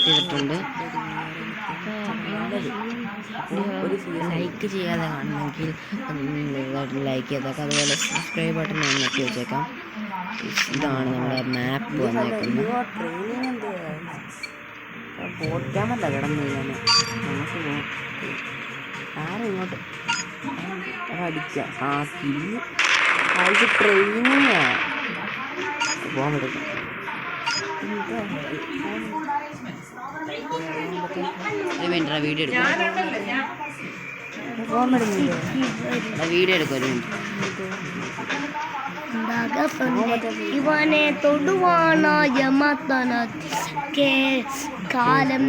ചെയ്തിട്ടുണ്ട്. ലൈക്ക് ചെയ്യാതെ കാണുന്നെങ്കിൽ ലൈക്ക് ചെയ്തേക്കാം. അതുപോലെ സബ്സ്ക്രൈബ് ബട്ടൺ ഞാൻ ഞെക്കി വെച്ചേക്കാം. ഇതാണ് നമ്മുടെ മാപ്പ് വന്നേക്കുന്നത്. പോറ്റാമല്ല കിടന്നു നമുക്ക് ആരും ഇങ്ങോട്ട് അടിക്കാം. ട്രെയിനിങ് പോകാൻ പറ്റും. വീഡിയോ എടുക്കും ഒരു ഇവനെ തൊടുവാനായ കാലം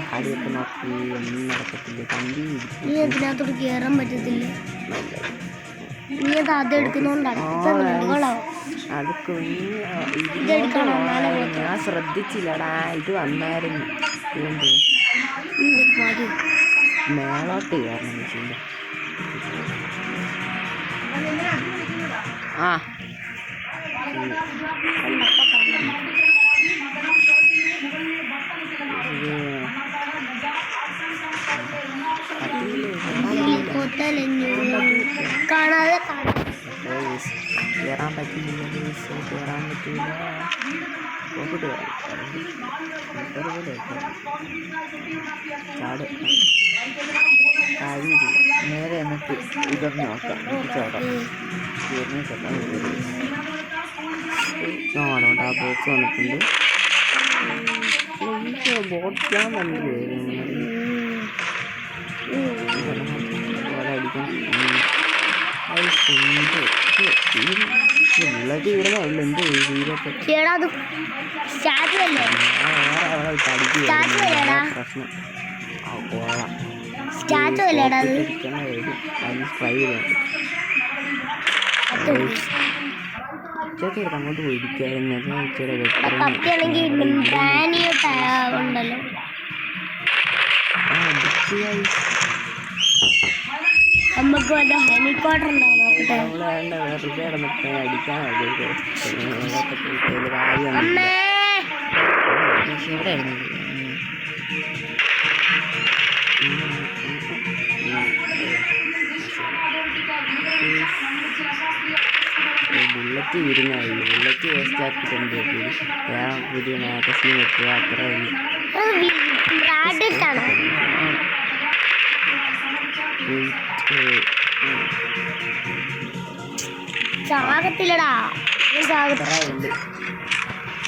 ഹാടിയൊക്കെ നോക്കി ഒന്നും നടക്കത്തില്ല. കമ്പി നീ അതിനകത്തോട്ട് കയറാൻ പറ്റത്തില്ല. നീ അത് അതെടുക്കുന്നോണ്ടാണ് ഞാൻ ശ്രദ്ധിച്ചില്ലടാ. ഇത് വന്നായിരുന്നു മേളോട്ട് കയറണം വെച്ചില്ല. ആ കാണാതെ കയറാൻ പറ്റില്ല. കയറാൻ പറ്റില്ല. പോയിട്ട് ചാട് കാര്യം നേരെ എന്നിട്ട് ഇതൊന്ന് നോക്കാം. ചാടാം ചോടോട്ട് ആ ബോക്സ് വന്നിട്ടുണ്ട്. ബോട്ട് ഞാൻ വന്നു അടിക്കാം. വിളക്ക് വീടുന്നുള്ളു. എന്ത് പ്രശ്നം ഉച്ചക്ക് അങ്ങോട്ട് പോയിരിക്കായിരുന്നു. നമുക്ക് വല്ല ഹെലികോപ്റ്റർ ബുള്ളറ്റ് വീരുന്നായി. ബുള്ളറ്റ് വേസ്റ്റ് ആക്കിയിട്ടുണ്ട്. പുതിയ മാഗസീൻ വെക്കുക. അത്ര ചാകത്തില്ലടാ.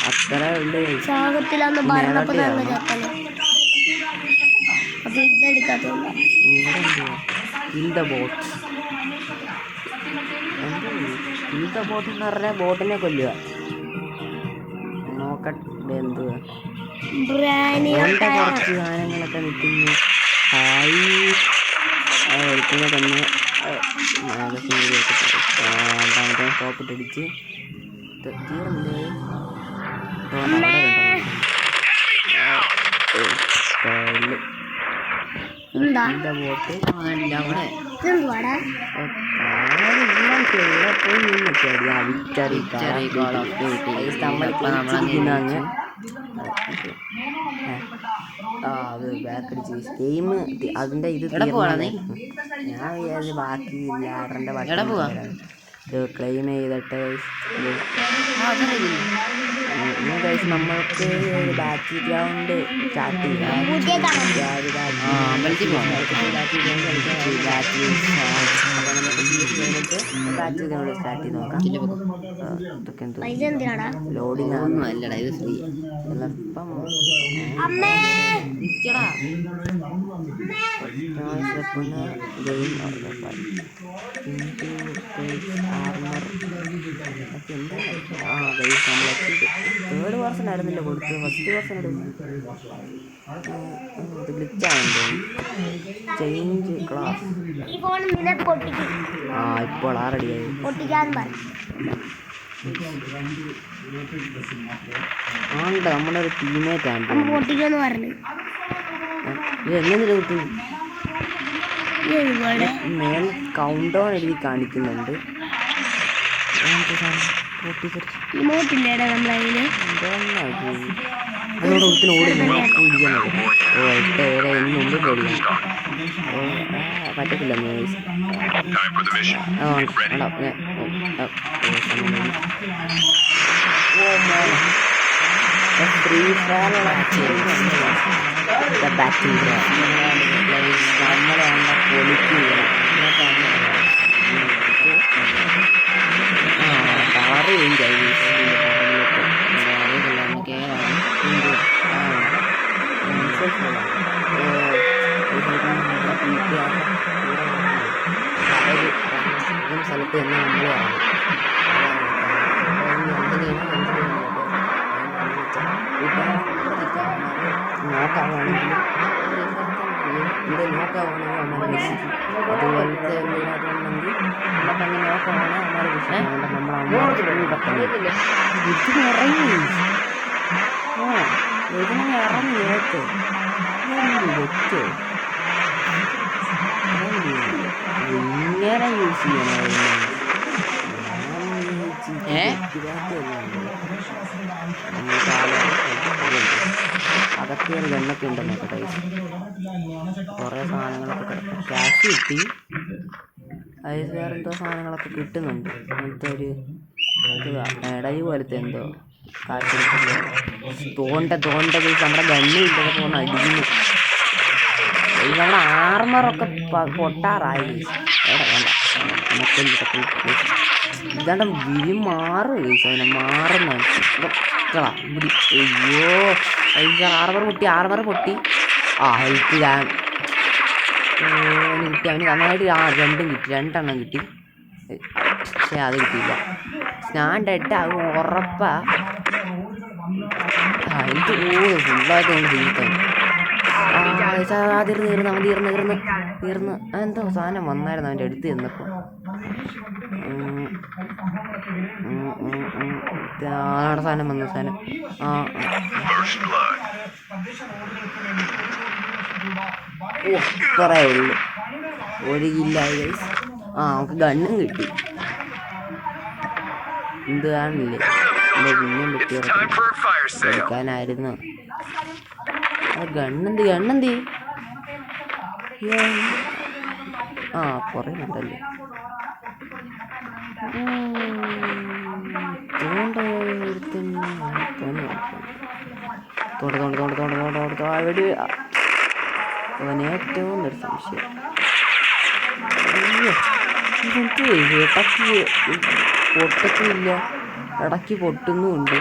അത്ര ഉണ്ട്. ചാകത്തില്ലാന്ന് പറഞ്ഞപ്പോ അപ്പൊ ഇതെടുക്കാത്തോണ്ട് ബോട്ട് എന്ന് പറഞ്ഞാൽ ബോട്ടിനെ കൊല്ലുക. നോക്കട്ടെ എന്തുവാ കുറച്ച് സാധനങ്ങളൊക്കെ നിൽക്കുന്നു. എടുക്കുന്ന തന്നെ രണ്ടാമത്തെ ടോപ്പിട്ടടിച്ച് തീർന്നില്ലേ. ബോട്ട് അത് ബാക്കടിച്ച് ഗെയിം അതിൻ്റെ ഇത് ഞാൻ വിചാരിച്ചു ബാക്കിയില്ല. ആടറിൻ്റെ ബാക്കി ക്ലെയിം ചെയ്തിട്ട് ഇനി ഗൈസ് നമ്മൾക്ക് ഒരു ബാറ്റിൽ ഗ്രൗണ്ട് സ്റ്റാർട്ട് ചെയ്യാം. പൂട്ടിയെ കാണാം. അമ്പലത്തിൽ പോകണം. ബാറ്റിൽ ഗ്രൗണ്ട് കളിക്കാൻ ബാറ്റിൽ അപ്പോൾ നമുക്ക് കഴിഞ്ഞിട്ട് ബാറ്റിൽ ഗ്രൗണ്ട് സ്റ്റാർട്ട് ചെയ്ത് നോക്കാം. ഇതൊക്കെ എന്തോ പൈസ എന്തിനാടാ? ലോഡിങ് ഒന്നും അല്ലടാ, ഇത് ഫ്രീ. എളുപ്പം അമ്മേ നിൽക്കടാ. ഗെയിം തേർഡ് പേഴ്സൺ ആയിരുന്നില്ല കൊടുത്തത്, ഫസ്റ്റ് പേഴ്സൺ ഗ്ലിച്ചാണ്. Change class. ഈ ഫോൺ നിന്നെ പൊട്ടിക്കും. ഇപ്പോൾ റെഡിയായി. പൊട്ടിക്കാൻ പറ. ആണ്ട് നമ്മുടെ ഒരു ടീമേറ്റ് ആണ്. പൊട്ടിക്കുമെന്ന് പറഞ്ഞു. ഇത് എങ്ങനെ കിട്ടും? മേൽ കൗണ്ട് ഡൗൺ എഴുതി കാണിക്കുന്നുണ്ട്. ഇമോട്ടില്ലേടാ നമ്മളതിന്. അതോടെ ഒത്തിരി ഓടി ഇരിക്കുന്നത്. ഓ 8 7 ഇന്ന് മുമ്പ് പേടിക്കണം. പറ്റത്തില്ല. ഫ്രീ ഫയറുള്ള ബാറ്റിംഗ് നമ്മളെ പൊളിക്കുക. പവർ ചേഞ്ച് ആയി. സ്ഥലത്ത് തന്നെ നമ്മൾ നോക്കാവാണെങ്കിൽ ഇവിടെ നോക്കാവാണെങ്കിൽ അമ്മ രക്ഷിക്കും. അതുപോലത്തെ എന്തെങ്കിലുണ്ടെങ്കിൽ നമുക്കങ്ങനെ നോക്കാവാണെങ്കിൽ അമ്മ രക്ഷിക്കും. ഇതിന് ഇറങ്ങി ഇതിനെ ഇറങ്ങി ഏറ്റ് വെച്ച് ഇങ്ങനെ യൂസ് ചെയ്യണം. അതൊക്കെ ഒരു ഗണ്ണൊക്കെ ഉണ്ടെന്ന് നോക്കട്ടെ. കുറേ സാധനങ്ങളൊക്കെ ക്യാഷ് കിട്ടി. അതിൽ വേറെ എന്തോ സാധനങ്ങളൊക്കെ കിട്ടുന്നുണ്ട്. അങ്ങനത്തെ ഒരു ഇടയി പോലത്തെ എന്തോ കാശ് തോണ്ട നമ്മുടെ ഗണ്ണ് ഇതൊക്കെ പോകുന്ന അടിക്കുന്നു. നമ്മുടെ ആർമറൊക്കെ പൊട്ടാറായി. ഇതാണ്ട് വിരി മാറും. അവനെ മാറുന്ന അയ്യോ ആർമർ പൊട്ടി. ഹെൽത്ത് ഞാൻ കിട്ടി. അവന് നന്നായിട്ട് രണ്ടെണ്ണം കിട്ടി. പക്ഷേ അത് കിട്ടിയില്ല. ഞാൻ ഡെഡ് ആകും ഉറപ്പാ. എനിക്ക് ഫുള്ളായിട്ട് കൊണ്ട് തീർത്തായി. തീർന്ന് എന്തോ സാധനം വന്നായിരുന്നു അവൻ്റെ അടുത്ത് ചെന്നപ്പോൾ. അവിടെ സാധനം വന്നു. സാധനം കുറേ ഉള്ളു. ഒരു കില്ലായി. നമുക്ക് ഗണ്ണും കിട്ടി. എന്ത് കാണില്ലേ എൻ്റെ കുഞ്ഞും എടുക്കാനായിരുന്നു. ഗണ്ണെന്തി കുറേ ഉണ്ടല്ലോ. അവിടെ അവനേറ്റവും ഒരു സംശയം. ഇടയ്ക്ക് പൊട്ടത്തില്ല, ഇടയ്ക്ക് പൊട്ടുന്നുമുണ്ട്.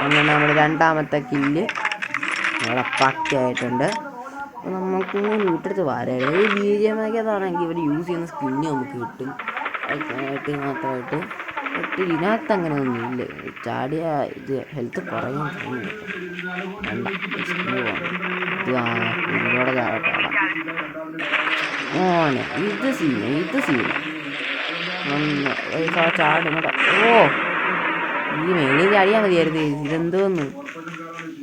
അങ്ങനെ നമ്മുടെ രണ്ടാമത്തെ കില്ല് നമ്മളെ പക്കയായിട്ടുണ്ട്. അപ്പോൾ നമുക്ക് വീട്ടെടുത്ത് വരാം. ഈ BGMI-ക്കകത്താണെങ്കിൽ ഇവർ യൂസ് ചെയ്യുന്ന സ്കിന്ന് നമുക്ക് കിട്ടും. അതിനായിട്ട് മാത്രമായിട്ട് ഇതിനകത്ത് അങ്ങനെ ഒന്നുമില്ല. ചാടിയ ഇത് ഹെൽത്ത് കുറയും തോന്നുന്നു. വേണ്ട ഇതിലൂടെ ചാടാം. ഓനെ ഇത് സീന ചാടുന്നട. ഈ മേളിൽ ചാടിയാൽ മതിയായിരുന്നു. ഇതെന്തോന്ന്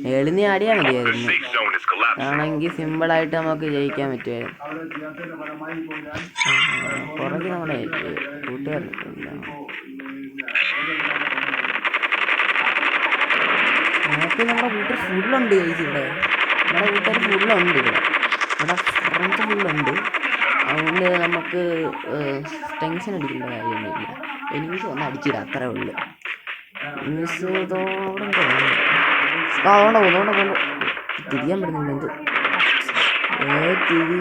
മേളിൽ ചാടിയാൽ മതിയായിരുന്നു. ആണെങ്കിൽ സിമ്പിളായിട്ട് നമുക്ക് ജയിക്കാൻ പറ്റുമായിരുന്നു. പുറകെ നമ്മുടെ കൂട്ടുകാർ നമുക്ക് നമ്മുടെ കൂട്ടർ ഫുള്ളുണ്ട്. ഇവിടെ നമ്മുടെ കൂട്ടുകാർ ഫുള്ളുണ്ട്. ഇവിടെ ഫ്രണ്ട്സ് ഫുള്ളുണ്ട്. അതുകൊണ്ട് നമുക്ക് ടെൻഷൻ അടിക്കേണ്ട കാര്യമൊന്നുമില്ല. എനിമീസ് വന്ന് അടിച്ചില്ല, അത്രേ ഉള്ളൂ. മിസ് അതുകൊണ്ട് പോകുന്നു തിരിയാൻ പറ്റുന്നില്ല എന്ത് തിരി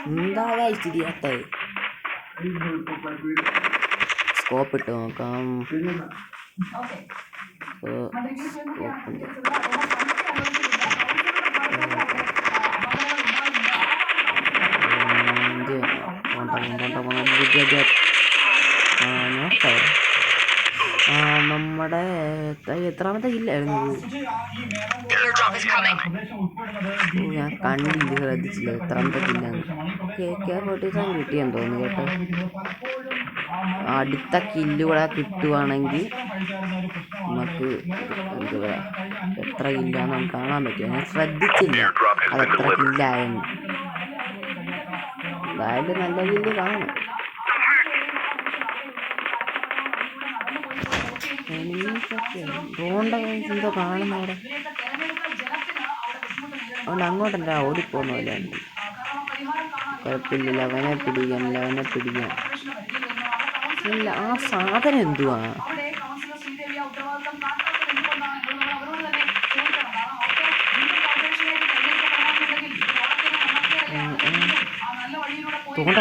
എന്താ തിരിയാത്ത സ്കോപ്പ് ഇട്ട് നോക്കാം നമ്മുടെ എത്രാമത്തെ കില്ലായിരുന്നു ഞാൻ കണ്ടില്ല ശ്രദ്ധിച്ചില്ല എത്രാമത്തെ കില്ലാന്ന് KK-47 കിട്ടിയെന്ന് തോന്നുന്നു കേട്ടോ അടുത്ത കില്ലുകൂടെ കിട്ടുവാണെങ്കിൽ നമുക്ക് എന്തുവാ എത്ര കില്ലാന്ന് നമുക്ക് കാണാൻ പറ്റും ഞാൻ ശ്രദ്ധിച്ചില്ല അതെത്ര കില്ലായെന്ന് എന്തായാലും നല്ല കില്ല് കാണും എന്തോ കാണുന്ന അവിടെ അതുകൊണ്ട് അങ്ങോട്ടല്ല ഓടിപ്പോകുന്ന പോലെ കുഴപ്പമില്ല അവനെ പിടിക്കാം ഇല്ല ആ സാധനം എന്തുവാ തോണ്ട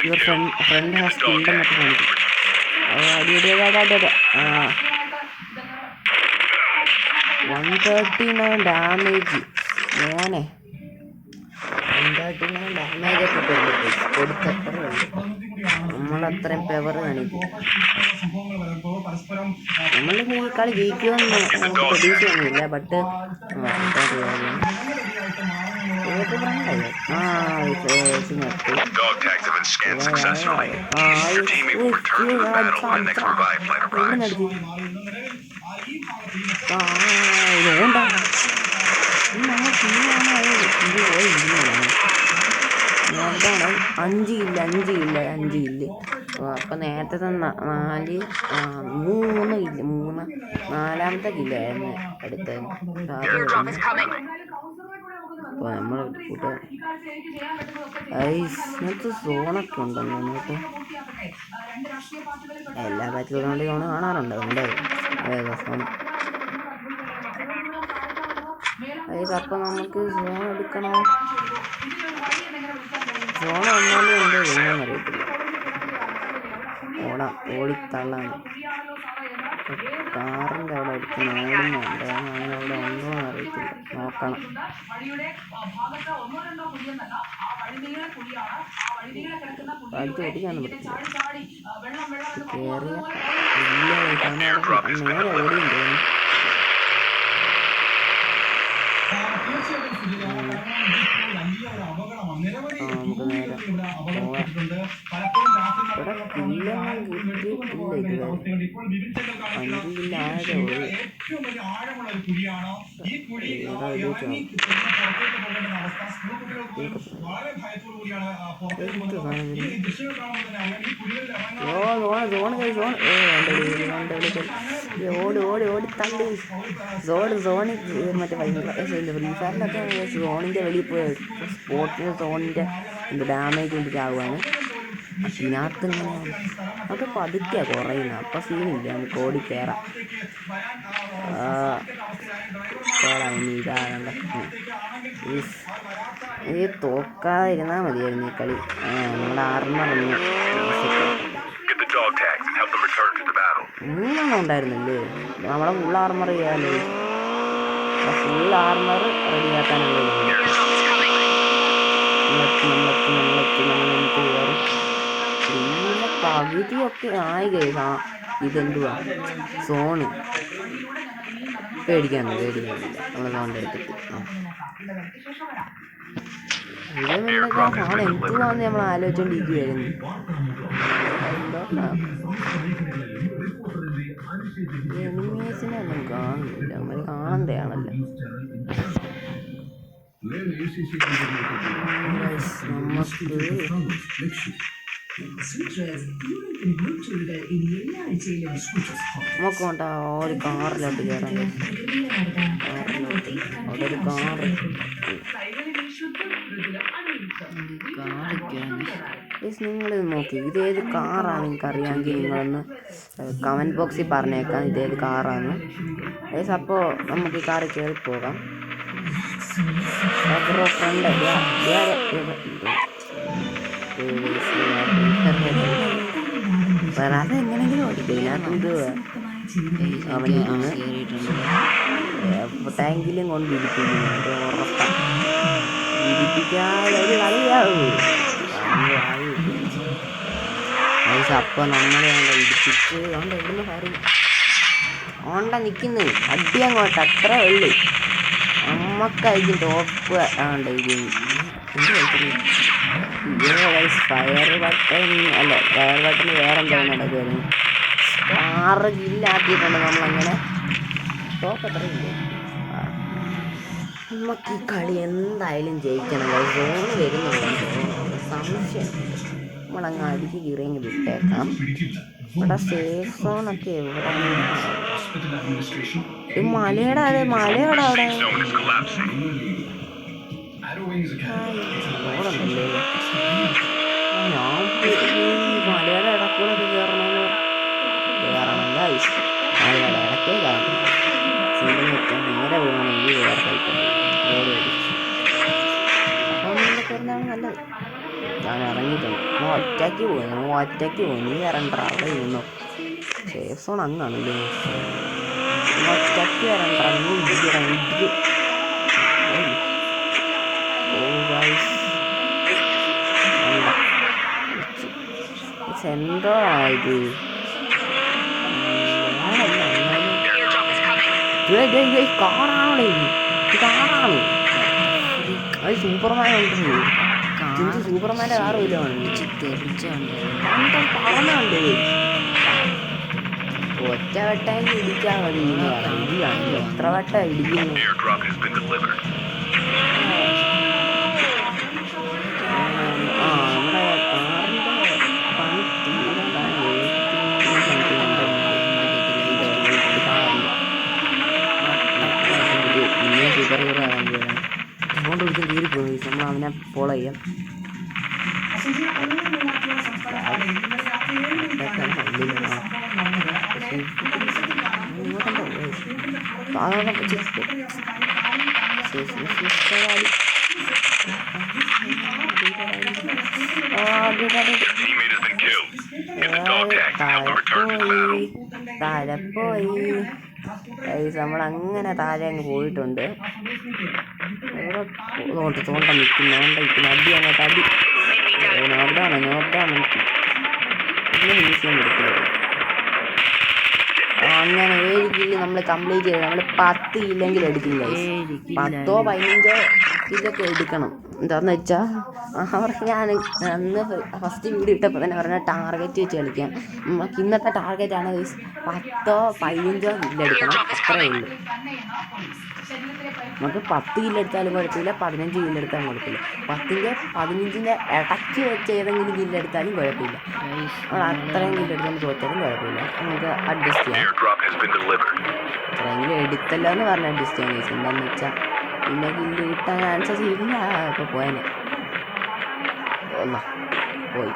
യുവർ ഫ്രണ്ട് ഹാസ് കിൽഡ് എന്നൊക്കെ കാണിക്കും ആ 139 ഡാമേജ് മോനെ 139 ഡാമേജ് ഒക്കെ കൊടുത്തത്ര നമ്മളത്രയും പെവർ കാണിക്കും നമ്മൾ ഈ കളി ജയിക്കുമെന്ന് നമുക്ക് പ്രതീക്ഷയൊന്നുമില്ല ബട്ട് അഞ്ച് കില്ല് അപ്പം നേരത്തെ 4 കില്ലായിരുന്നു അടുത്തത് അപ്പോൾ നമ്മൾ ഇങ്ങനത്തെ സോണൊക്കെ ഉണ്ടെന്ന് തോന്നിട്ട് എല്ലാ ബാറ്റിലും കൊണ്ട് സോണ് കാണാറുണ്ട് അതുകൊണ്ട് അപ്പം നമുക്ക് സോൺ എടുക്കണോ സോൺ വന്നാലും എന്തോ ചെയ്യണമെന്ന് അറിയത്തില്ല ഓടിത്തള്ളാൻ കാറിൻ്റെ അവിടെ അടുത്ത് നോടുന്നുണ്ട് അങ്ങനെ അവിടെ ഉണ്ടോ എന്ന് അറിയത്തില്ല നോക്കണം അടുത്ത് ഓടിക്കാനൊന്നും പറ്റില്ല കയറിയ ഇല്ല നേരെ ഓടിയുണ്ട് നമുക്ക് നേരെ ഇവിടെ കില്ലൊന്നും കിട്ടിയിട്ടില്ല ഇതുവരെ 5 കില്ലായതേ ഓടി തള്ളി സോണി മറ്റേ ഫ്രീ ഫയറിലൊക്കെ സോണിൻ്റെ വെളിയിൽ പോയി സ്പോർട്ടിന് സോണിൻ്റെ ഡാമേജ് കൊണ്ട് ചാവുകയാണ് ഇതിനകത്ത് ഇങ്ങനെ അത് പതുക്കെയാണ് കുറയുന്നത് അപ്പം സീനില്ല നമുക്ക് ഓടി കയറാം ഇനി ഇതാകണ്ട ഈ തോക്കാതിരുന്നാൽ മതിയായിരുന്നു ഈ കളി നമ്മുടെ ആർമറൊന്ന് 3 ഉണ്ടായിരുന്നില്ലേ നമ്മളെ ഫുൾ ആർമർ ചെയ്യാമല്ലോ ഫുൾ ആർമർ റെഡിയാക്കാനുള്ളത് കയറും പിന്നെ പകുതിയൊക്കെ ആയി കഴിയാ ഇതെന്തുവാ സോണ് പേടിക്കാനില്ല നമ്മൾ സോണിൻ്റെ എടുത്തിട്ട് ഇത് പിന്നെ സാധനം എന്തുവാന്ന് നമ്മൾ ആലോചിച്ചുകൊണ്ടിരിക്കുകയായിരുന്നു എനിമീസിനെ ഒന്നും കാണുന്നില്ല നമ്മൾ കാണണ്ടയാണല്ലോ നമുക്ക് വേണ്ട ഒരു കാറിലോട്ട് കയറാൻ അവിടെ ഒരു കാറിക്കാണ് നിങ്ങളിത് നോക്കി, ഇതേത് കാറാണ് നിങ്ങൾക്ക് അറിയാമെങ്കിൽ നിങ്ങളൊന്ന് കമൻറ്റ് ബോക്സിൽ പറഞ്ഞേക്കാം ഇതേത് കാറാണ്. അപ്പോൾ നമുക്ക് ഈ കാറിൽ കയറി പോകാം. ഫ്രണ്ട് വരാതെ എങ്ങനെയെങ്കിലും ഓടിക്കും. ഇതിനകത്ത് അവനിരുന്ന് ടാങ്കിലും കൊണ്ട് ഇരിപ്പിക്കുന്നുണ്ട്. ഉറപ്പാണ് ഇരിപ്പിക്കാതെ ഒരു കളിയാവൂ. അപ്പോൾ നമ്മൾ ഇടിപ്പിച്ച് അതുകൊണ്ട് എവിടുന്ന് കാര്യം ഓണ്ട നിൽക്കുന്നു. അടി അങ്ങോട്ട് അത്രേ ഉള്ളു. നമ്മക്കായിരിക്കും ടോപ്പ് ആണ്ട് ഇത് ഫയർ ബട്ടൺ അല്ല, ഫയർ ബട്ടന് വേറെ എന്താണ് നടക്കുമായിരുന്നു. 6 കില്ലാക്കിയിട്ടുണ്ട് നമ്മളങ്ങനെ. ടോപ്പ് എത്രയില്ല. നമുക്ക് ഈ കളി എന്തായാലും ജയിക്കണം. സോണ് വരുന്നുണ്ട് സംശയം. നമ്മളങ്ങ് അടിച്ച് കീറിയങ്ങ് വിട്ടേക്കാം. ഇവിടെ സേഫ് സോണൊക്കെ എവിടെ മലയുടെ അവിടെ ഓടുന്നല്ലേ. ഞാൻ മലയുടെ ഇടക്കൂടെ കയറണം ഗൈസ്. മലയുടെ ഇടക്കേ കാണും. നേരെ പോകണമെങ്കിൽ വേറെ കഴിക്കണം. അപ്പം എന്താണ് നല്ലത്. ഞാൻ ഇറങ്ങിയിട്ടുണ്ട്. ഒറ്റയ്ക്ക് പോയി നീ ഇറണ്ട. അവിടെ ഇരുന്നോ. സേഫ് സോൺ അങ്ങാണല്ലേ. ഒറ്റയ്ക്ക് ഇറണ്ട. എന്തോ ഇത് കാറാണോ? കാറാണ് അത്. സൂപ്പർമാൻ ഉണ്ടല്ലോ. സൂപ്പർമാൻ്റെ കാറ് വല്ലതാണ് പറഞ്ഞുണ്ട്. ഒറ്റ വട്ടമെങ്കിൽ ഇടിക്കാൻ മതി. എത്ര വട്ടം ഇടിക്കുന്നു. നമ്മുടെ കാറിൻ്റെ പണി പിന്നെ സൂപ്പർ ഹീറോ ആകാൻ പോയാണ്. അതുകൊണ്ട് ഒരിക്കലും കീറിപ്പോയി. നമ്മൾ അവനെ ഫോളോ ചെയ്യാം. താഴെപ്പോയി നമ്മളങ്ങനെ താഴെ അങ്ങ് പോയിട്ടുണ്ട്. തോണ്ട നിൽക്കുന്നു. അടി അങ്ങോട്ട് അടി. നോട്ടാണ് മ്യൂസിയം എടുക്കുന്നത്. അങ്ങനെ 7 കില്ല് നമ്മൾ കംപ്ലീറ്റ് ചെയ്ത്. നമ്മൾ 10 കില്ലെങ്കിലും എടുക്കും. 10 15 കില്ലൊക്കെ എടുക്കണം. എന്താണെന്ന് വെച്ചാൽ ഞാൻ അന്ന് ഫസ്റ്റ് വീഡിയോ ഇട്ടപ്പോൾ തന്നെ പറഞ്ഞ ടാർഗറ്റ് വെച്ച് കളിക്കാം. നമുക്ക് ഇന്നത്തെ ടാർഗറ്റാണ് 10 15 കില്ലെടുക്കണം. അത്രയേ ഉള്ളൂ. നമുക്ക് 10 കില്ലെടുത്താലും കുഴപ്പമില്ല, 15 കില്ലെടുത്താലും കുഴപ്പമില്ല. 15ൻ്റെ ഇടയ്ക്ക് വെച്ച് ഏതെങ്കിലും കില്ലെടുത്താലും കുഴപ്പമില്ല. നമ്മൾ അത്രയും കില്ലെടുത്താലും തോറ്റാലും കുഴപ്പമില്ല. നമുക്ക് അഡ്ജസ്റ്റ് ചെയ്യാം. അത്രയെങ്കിലും എടുത്തല്ലോ എന്ന് പറഞ്ഞ് അഡ്ജസ്റ്റ് ചെയ്യാൻ കഴിച്ചു. എന്താണെന്ന് വെച്ചാൽ പിന്നെ കില്ല് കിട്ടാൻ ചാൻസസ് ഇല്ല. ഇപ്പോൾ പോയനെ പോയി.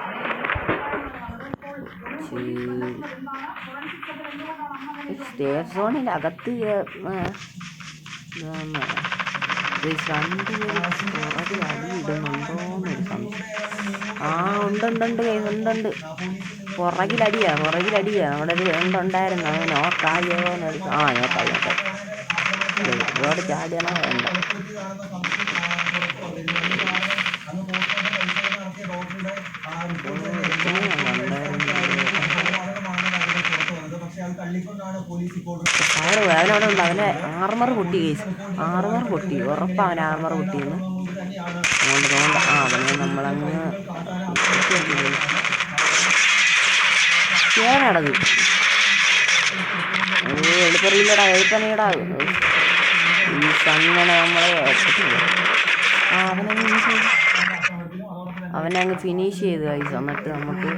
സേഫ് സോണിൽ അകത്ത് പുറകിൽ അടി ഇടുന്നുണ്ടോന്നൊരു സംശയം. ഉണ്ട്. പുറകിലടിയാ. അവിടെ ഒരു ഉണ്ടായിരുന്നു. അങ്ങനെ നോക്കായോ എന്നൊരു നോക്കായി. ഒരുപാട് ചാടിയാണോ വേണ്ട. അവനവിടെ ഉണ്ട്. അവനെ ആർമർ പൊട്ടി. ഉറപ്പാണ് അവൻ ആർമർ പൊട്ടിയെന്ന്. അതുകൊണ്ട് അവനെ നമ്മളങ്ങ് ഏതാണത്. എളുപ്പറിയില്ലടാ. അങ്ങനെ നമ്മളെ അവനെ അവനെ അങ്ങ് ഫിനിഷ് ചെയ്ത് ഗൈസ്. എന്നിട്ട് നമുക്ക്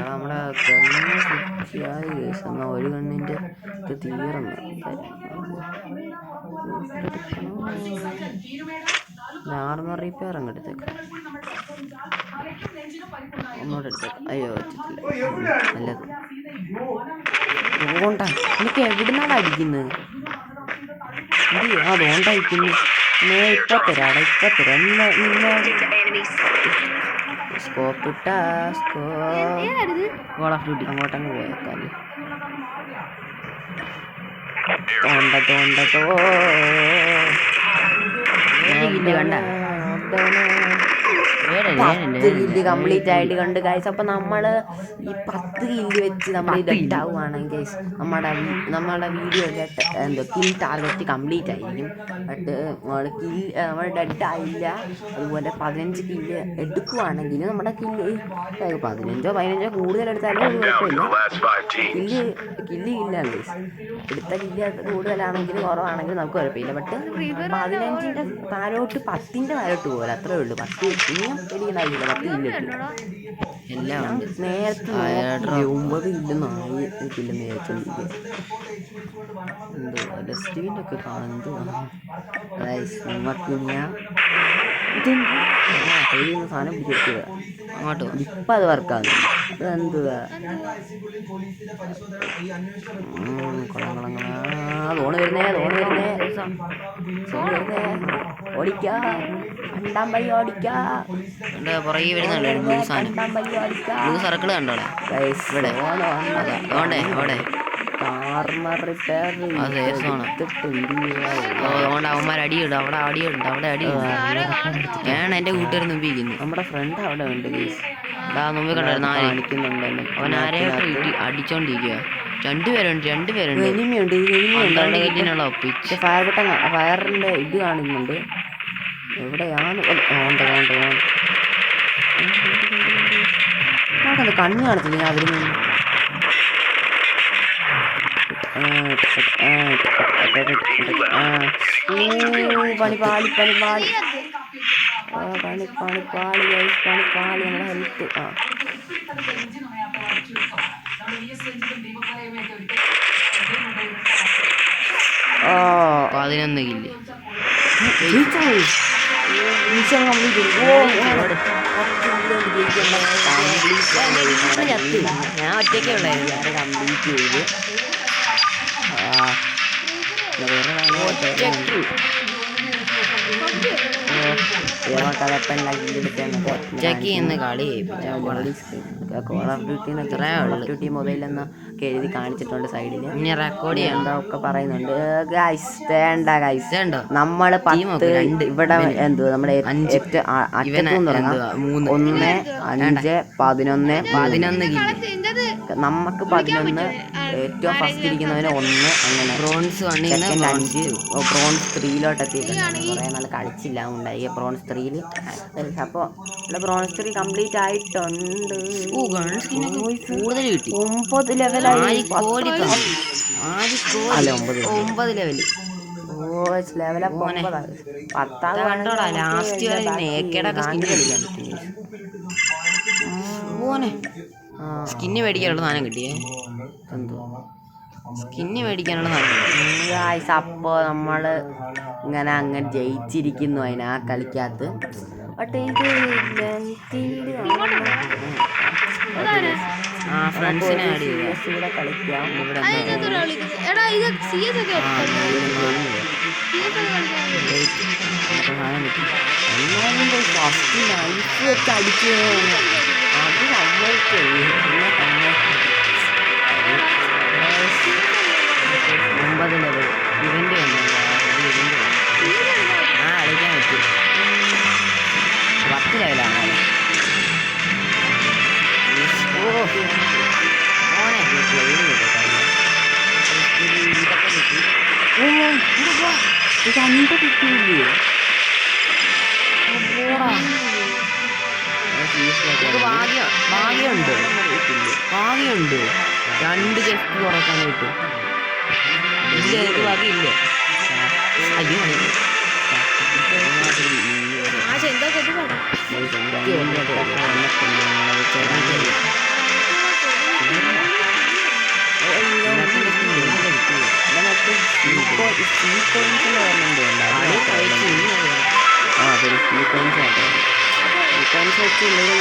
നമ്മുടെ കണ്ണ് സ്വിച്ചായി ഗൈസ്. എന്നാൽ ഒരു കണ്ണിൻ്റെ ഇത് തീർന്നു. ആർമർ റിപ്പയർ അങ്ങ് എടുത്തേക്കാം. ഒന്നുകൂടെ എടുത്തേക്കാം. അയ്യോ വെച്ചിട്ടില്ല. നല്ലത് അതുകൊണ്ടാ എനിക്ക് എവിടുന്നാണ് അടിക്കുന്നത്. അതുകൊണ്ടായിരിക്കുന്നു. ഇപ്പം തരാടാ, ഇപ്പം തരാം. സ്കോപ്പ് ഇട്ടാ കോൾ ഓഫ് ഡ്യൂട്ടി അങ്ങോട്ടങ്ങ് പോയേക്കാല്ലേ. കില്ല് കംപ്ലീറ്റ് ആയിട്ട് കണ്ട് ഗൈസ്. അപ്പം നമ്മൾ ഈ 10 കില്ല് വെച്ച് നമ്മൾ ഡെഡ് ആവുകയാണെങ്കിൽ ഗൈസ് നമ്മുടെ വീഡിയോ കിൽ ടാർഗറ്റ് കംപ്ലീറ്റ് ആയിരിക്കും. ബട്ട് നമ്മൾ ഡെഡ് ആയില്ല. അതുപോലെ 15 കില്ല് എടുക്കുവാണെങ്കിൽ നമ്മുടെ കില്ല് 15 കൂടുതൽ എടുത്താലും ഒരു കുഴപ്പമില്ല. കില്ല് ഇല്ലാണ് ഗൈസ്. എടുത്ത കില്ല് കൂടുതലാണെങ്കിൽ കുറവാണെങ്കിൽ നമുക്ക് കുഴപ്പമില്ല. ബട്ട് 15ൻ്റെ താഴോട്ട് 10ൻ്റെ താഴോട്ട് പോലെ അത്രേ ഉള്ളൂ. 10 ഇനിയും പേടിക്കണ്ടാവില്ല. 10 കില്ല് കിട്ടും. എല്ലാം നേരത്തെ 9 കില്ല് 4 കില്ല് നേരത്തെ എന്തോ ഡസ്റ്റ്ബിൻ്റെ ഒക്കെ കാണുന്നത് നമുക്ക് ഞാൻ സാധനം പിടിച്ചെടുക്കുക അങ്ങോട്ട്. ഇപ്പം അത് വർക്കാകുന്നു. അതെന്തുവാ ലോണ് വരുന്നേ ഓടിക്കാ. 2 പൈ ഓടിക്കാ. പുറകെ വരുന്നുണ്ട് ബ്ലൂ സാധനം. ബ്ലൂ സർക്കിൾ കണ്ടോടെ ഇവിടെ. അവിടെ ആർമർ റിപ്പയർ അതുകൊണ്ട് അവന്മാർ അടിയുണ്ട്. അവിടെ അടിയുണ്ട്. ഞാൻ എൻ്റെ കൂട്ടുകാരൻ മുമ്പിക്കുന്നു. നമ്മുടെ ഫ്രണ്ട് അവിടെ ഉണ്ട് ഗൈസ്. മുമ്പ് കണ്ടായിരുന്നു കാണിക്കുന്നുണ്ടെന്ന്. അവൻ ആരെയൊക്കെ അടിച്ചോണ്ടിരിക്കുക. രണ്ടുപേരുണ്ട്. എനിമിയുണ്ട്. ഒപ്പിച്ച് ഫയറിൻ്റെ ഇത് കാണുന്നുണ്ട്. എവിടെയാണ് കണ്ണ് കാണത്തില്ല. ഞാൻ അവിടെ നിന്ന് പണിപ്പാളി നമ്മുടെ ഹെൽത്ത്. 11 കില്ല്. ഞാൻ ഒറ്റയ്ക്കേ ഉള്ളായിരുന്നു. ഞാൻ കംപ്ലീറ്റ് ചെയ്ത് കോൾ ഓഫ് ഡ്യൂട്ടി മൊബൈൽ എന്നൊക്കെ എഴുതി കാണിച്ചിട്ടുണ്ട് സൈഡിൽ. ഇനി റെക്കോർഡ് ചെയ്യണ്ട ഒക്കെ പറയുന്നുണ്ട് ഗൈസ്. വേണ്ട ഗൈസ്, നമ്മൾ 10 ഇവിടെ എന്തുവാ നമ്മുടെ 1 5 11 നമുക്ക് 11 ഏറ്റവും ഫസ്റ്റ് ഇരിക്കുന്നതിന് 1 അങ്ങനെ ബ്രോൺസ് 5 ബ്രോൺസ് 3 എത്തിയിട്ടുണ്ട്. കുറേ നാൾ കളിച്ചില്ല ഉണ്ടായി ബ്രോൺസ് 3. അപ്പോൾ ഇവിടെ ബ്രോൺസ് 3 കംപ്ലീറ്റ് ആയിട്ടുണ്ട്. 9 ലെവലായി. 9 ലെവൽ. ലെവലപ്പ് 10 കണ്ടോടാ. ലാസ്റ്റ് നേക്കേടൊക്കെ സ്കിന്ന് കളിക്കാൻ പറ്റും. സ്കിന്ന് മേടിക്കാനുള്ള സാധനം കിട്ടിയേ. എന്തോ സ്കിന്ന് മേടിക്കാനുള്ള സാധനം. അപ്പോൾ നമ്മൾ ഇങ്ങനെ അങ്ങനെ ജയിച്ചിരിക്കുന്നു ആ കളിക്കകത്ത്. ബട്ട് ഇത് ഫ്രണ്ട്സിനെ ഇവിടെ കളിക്കാം. ഇവിടെ ഫസ്റ്റ് നൈഫ് വെച്ച് അടിച്ചു. അത് നമ്മൾക്ക് 9 ലെവൽ ഇവന്റ് കളിക്കാൻ പറ്റും. 10 ലെവലാണ്. ഭാഗ്യമുണ്ട് 2 ചെസ്റ്റ് തുറക്കാനായിട്ട്. ഇല്ല, എനിക്ക് ഭാഗ്യമില്ല. അയ്യോ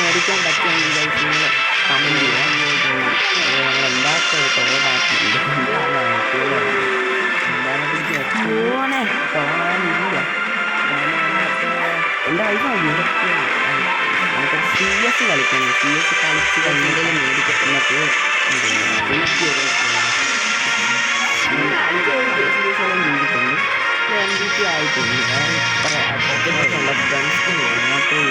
മേടിക്കാൻ പറ്റുമെങ്കിൽ നിങ്ങൾ കമൻറ്റ് ചെയ്യാം. തോന്നാനില്ല. എൻ്റെ വൈഫാണ് നമുക്കത് CS കളിക്കണം. CS കളിച്ച് കഴിഞ്ഞാൽ മേടിക്കപ്പെടുന്നത് എനിക്കൊരു രീതിക്കുണ്ട് MVP ആയിട്ടുണ്ട്. ഇത്ര ഫ്രണ്ട്സിന് അങ്ങനത്തെ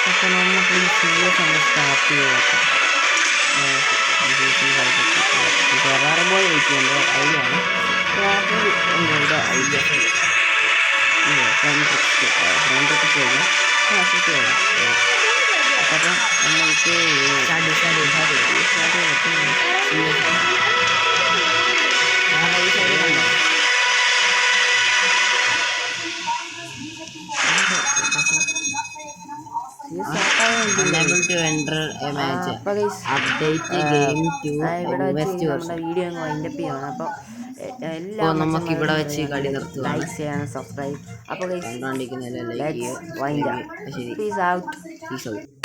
അപ്പോൾ നമുക്ക് ഈ CS ഒന്ന് സ്റ്റാർട്ട് ചെയ്തേക്കാം. കയറാറുമ്പോൾ വെയിറ്റ് ഐഡിയാണ് ഇവിടെ ഐഡിയ ഫ്രണ്ട് ചെയ്യാം. അപ്പം നമ്മൾക്ക് Unable to enter a match. Update game to invest yourself. Video ഒന്ന് വൈൻഡപ്പ് ചെയ്യണം. അപ്പോൾ അപ്പോൾ നമുക്ക് ഇവിടെ വെച്ച് കളി നിർത്തുക. ലൈക്ക് ചെയ്യണം, സബ്സ്ക്രൈബ്. അപ്പോൾ കണ്ടുകൊണ്ടിരിക്കുന്നതിൽ ലൈക്ക് ചെയ്യുക. വൈൻഡ് ശരി, പീസ് ഔട്ട്. Peace out.